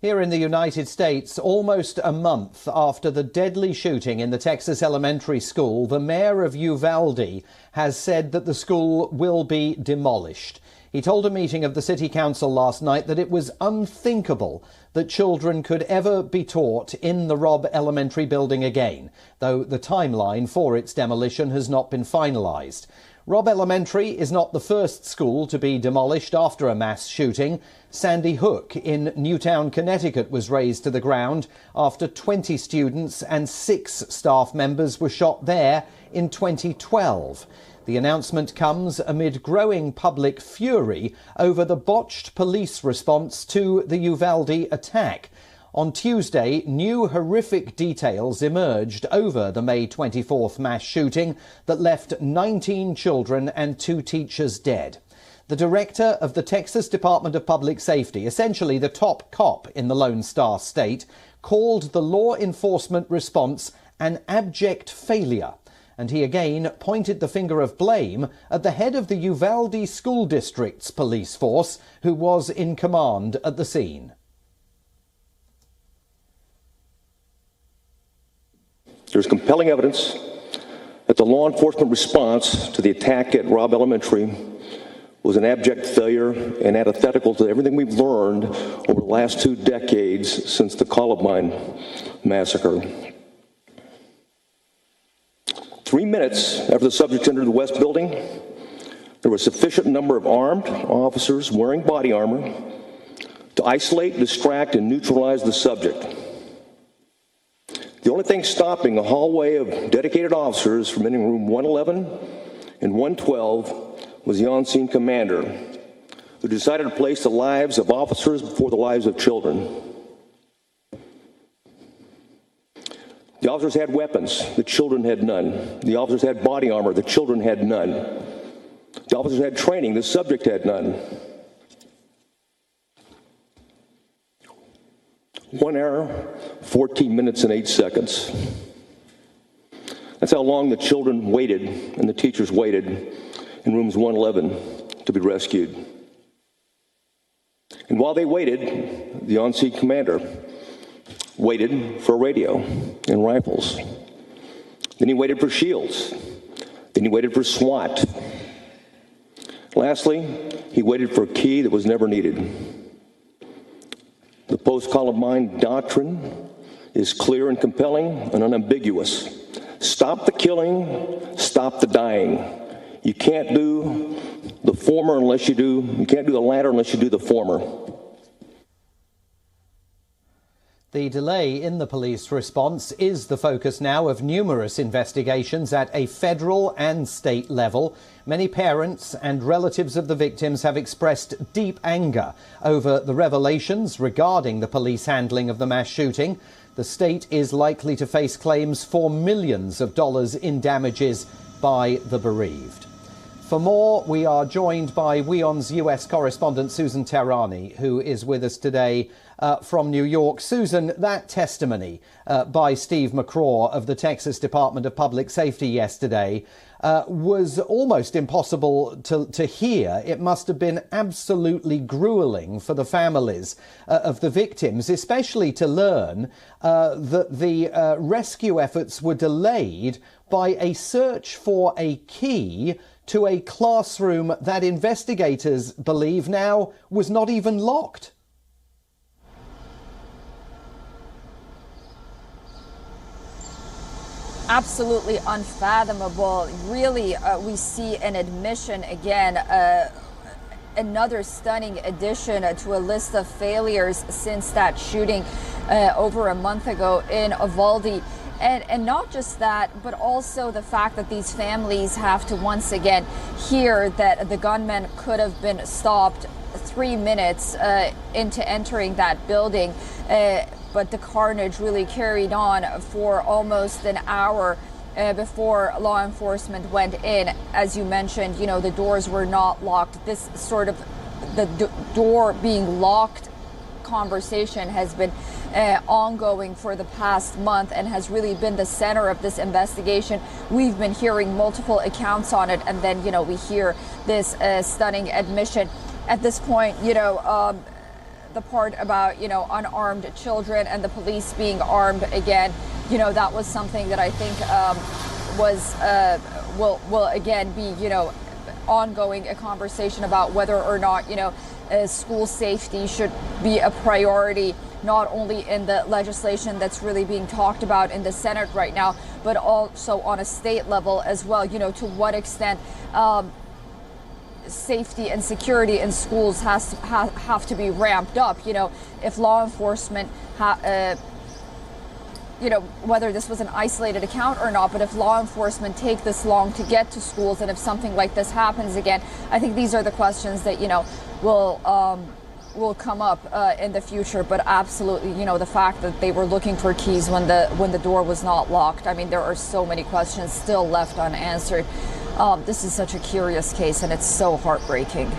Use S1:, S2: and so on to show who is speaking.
S1: Here in the United States, almost a month after the deadly shooting in the Texas elementary school, the mayor of Uvalde has said that the school will be demolished. He told a meeting of the city council last night that it was unthinkable that children could ever be taught in the Robb Elementary building again, though the timeline for its demolition has not been finalised. Robb Elementary is not the first school to be demolished after a mass shooting. Sandy Hook in Newtown, Connecticut was razed to the ground after 20 students and 6 staff members were shot there in 2012. The announcement comes amid growing public fury over the botched police response to the Uvalde attack. On Tuesday, new horrific details emerged over the May 24th mass shooting that left 19 children and 2 teachers dead. The director of the Texas Department of Public Safety, essentially the top cop in the Lone Star State, called the law enforcement response an abject failure. And he again pointed the finger of blame at the head of the Uvalde School District's police force, who was in command at the scene.
S2: There's compelling evidence that the law enforcement response to the attack at Robb Elementary was an abject failure and antithetical to everything we've learned over the last 2 decades since the Columbine massacre. 3 minutes after the subject entered the West Building, there was a sufficient number of armed officers wearing body armor to isolate, distract, and neutralize the subject. The only thing stopping a hallway of dedicated officers from entering room 111 and 112 was the on-scene commander, who decided to place the lives of officers before the lives of children. The officers had weapons, the children had none. The officers had body armor, the children had none. The officers had training, the subject had none. 1 hour, 14 minutes, and 8 seconds. That's how long the children waited and the teachers waited in rooms 111 to be rescued. And while they waited, the on-scene commander waited for a radio and rifles. Then he waited for shields. Then he waited for SWAT. Lastly, he waited for a key that was never needed. The post-Columbine doctrine is clear and compelling and unambiguous. Stop the killing, stop the dying. You can't do the former unless you can't do the latter unless you do the former.
S1: The delay in the police response is the focus now of numerous investigations at a federal and state level. Many parents and relatives of the victims have expressed deep anger over the revelations regarding the police handling of the mass shooting. The state is likely to face claims for millions of dollars in damages by the bereaved. For more, we are joined by WION's US correspondent Susan Tehrani, who is with us today from New York. Susan, that testimony by Steve McCraw of the Texas Department of Public Safety yesterday was almost impossible to hear. It must have been absolutely grueling for the families of the victims, especially to learn that the rescue efforts were delayed by a search for a key to a classroom that investigators believe now was not even locked.
S3: Absolutely unfathomable. Really, we see an admission again, another stunning addition to a list of failures since that shooting over a month ago in Uvalde. And not just that, but also the fact that these families have to once again hear that the gunman could have been stopped 3 minutes into entering that building. But the carnage really carried on for almost an hour before law enforcement went in. As you mentioned, you know, the doors were not locked. This sort of the door being locked conversation has been ongoing for the past month and has really been the center of this investigation. We've been hearing multiple accounts on it, and then, you know, we hear this stunning admission. At this point, you know, the part about, you know, unarmed children and the police being armed again, you know, that was something that I think will again be, you know, ongoing a conversation about whether or not, you know, school safety should be a priority, not only in the legislation that's really being talked about in the Senate right now, but also on a state level as well. You know, to what extent safety and security in schools have to be ramped up. You know, if law enforcement you know, whether this was an isolated account or not, but if law enforcement take this long to get to schools, and if something like this happens again, I think these are the questions that, you know, will come up in the future. But absolutely, you know, the fact that they were looking for keys when the door was not locked. I mean, there are so many questions still left unanswered. This is such a curious case, and it's so heartbreaking.